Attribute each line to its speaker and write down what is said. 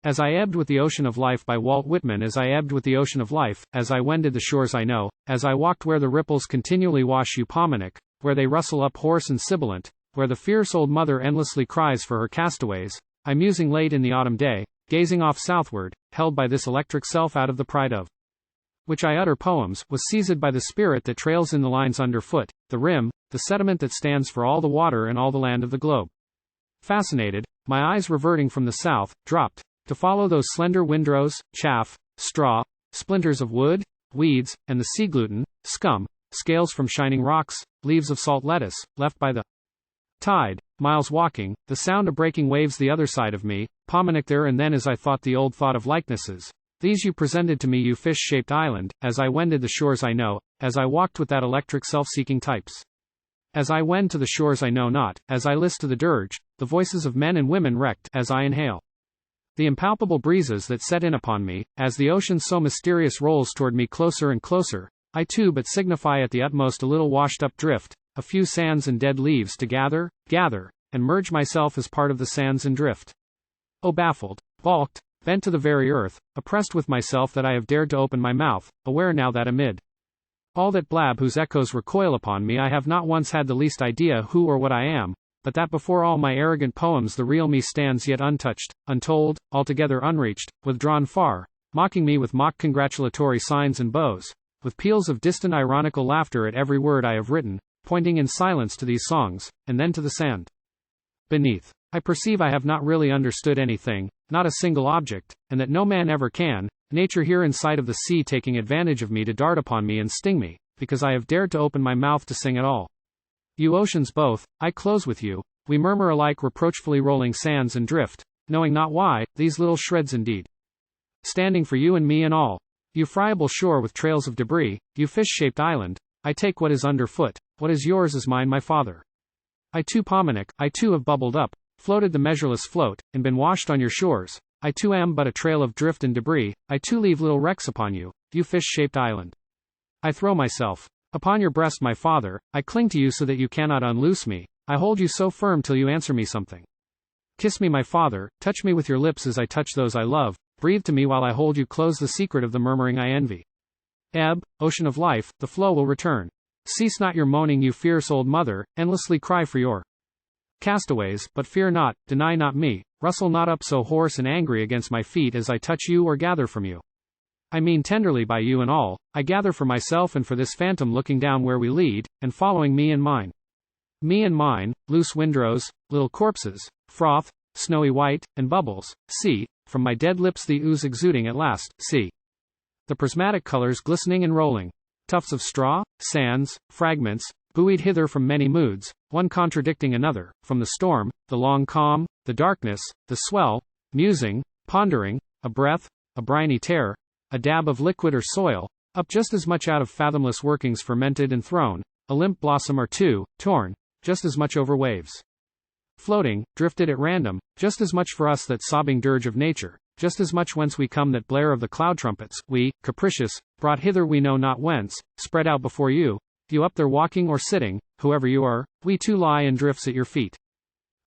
Speaker 1: As I ebbed with the ocean of life by Walt Whitman. As I ebbed with the ocean of life, as I wended the shores I know, as I walked where the ripples continually wash you Paumanok, where they rustle up hoarse and sibilant, where the fierce old mother endlessly cries for her castaways, I musing late in the autumn day, gazing off southward, held by this electric self out of the pride of which I utter poems, was seiz'd by the spirit that trails in the lines underfoot, the rim, the sediment that stands for all the water and all the land of the globe. Fascinated, my eyes reverting from the south, dropt, to follow those slender windrows, chaff, straw, splinters of wood, weeds, and the sea-gluten, scum, scales from shining rocks, leaves of salt lettuce, left by the tide, miles walking, the sound of breaking waves the other side of me, Paumanok there and then as I thought the old thought of likenesses. These you presented to me you fish-shaped island, as I wended the shores I know, as I walked with that electric self-seeking types. As I wend to the shores I know not, as I list to the dirge, the voices of men and women wrecked, as I inhale the impalpable breezes that set in upon me, as the ocean so mysterious rolls toward me closer and closer, I too but signify at the utmost a little washed-up drift, a few sands and dead leaves to gather, and merge myself as part of the sands and drift. Oh baffled, balked, bent to the very earth, oppressed with myself that I have dared to open my mouth, aware now that amid all that blab whose echoes recoil upon me I have not once had the least idea who or what I am, but that before all my arrogant poems the real me stands yet untouched, untold, altogether unreached, withdrawn far, mocking me with mock congratulatory signs and bows, with peals of distant ironical laughter at every word I have written, pointing in silence to these songs, and then to the sand beneath. I perceive I have not really understood anything, not a single object, and that no man ever can, nature here in sight of the sea taking advantage of me to dart upon me and sting me, because I have dared to open my mouth to sing at all. You oceans both, I close with you, we murmur alike reproachfully rolling sands and drift, knowing not why, these little shreds indeed. Standing for you and me and all. You friable shore with trails of debris, you fish-shaped island, I take what is underfoot, what is yours is mine my father. I too Paumanok, I too have bubbled up, floated the measureless float, and been washed on your shores, I too am but a trail of drift and debris, I too leave little wrecks upon you, you fish-shaped island. I throw myself upon your breast my father, I cling to you so that you cannot unloose me, I hold you so firm till you answer me something. Kiss me my father, touch me with your lips as I touch those I love, breathe to me while I hold you close the secret of the murmuring I envy. Ebb, ocean of life, the flow will return. Cease not your moaning you fierce old mother, endlessly cry for your castaways, but fear not, deny not me, rustle not up so hoarse and angry against my feet as I touch you or gather from you. I mean tenderly by you and all, I gather for myself and for this phantom looking down where we lead, and following me and mine. Me and mine, loose windrows, little corpses, froth, snowy white, and bubbles, see, from my dead lips the ooze exuding at last, see. The prismatic colors glistening and rolling. Tufts of straw, sands, fragments, buoyed hither from many moods, one contradicting another, from the storm, the long calm, the darkness, the swell, musing, pondering, a breath, a briny tear, a dab of liquid or soil, up just as much out of fathomless workings fermented and thrown, a limp blossom or two, torn, just as much over waves. Floating, drifted at random, just as much for us that sobbing dirge of nature, just as much whence we come that blare of the cloud trumpets, we, capricious, brought hither we know not whence, spread out before you, you up there walking or sitting, whoever you are, we too lie in drifts at your feet.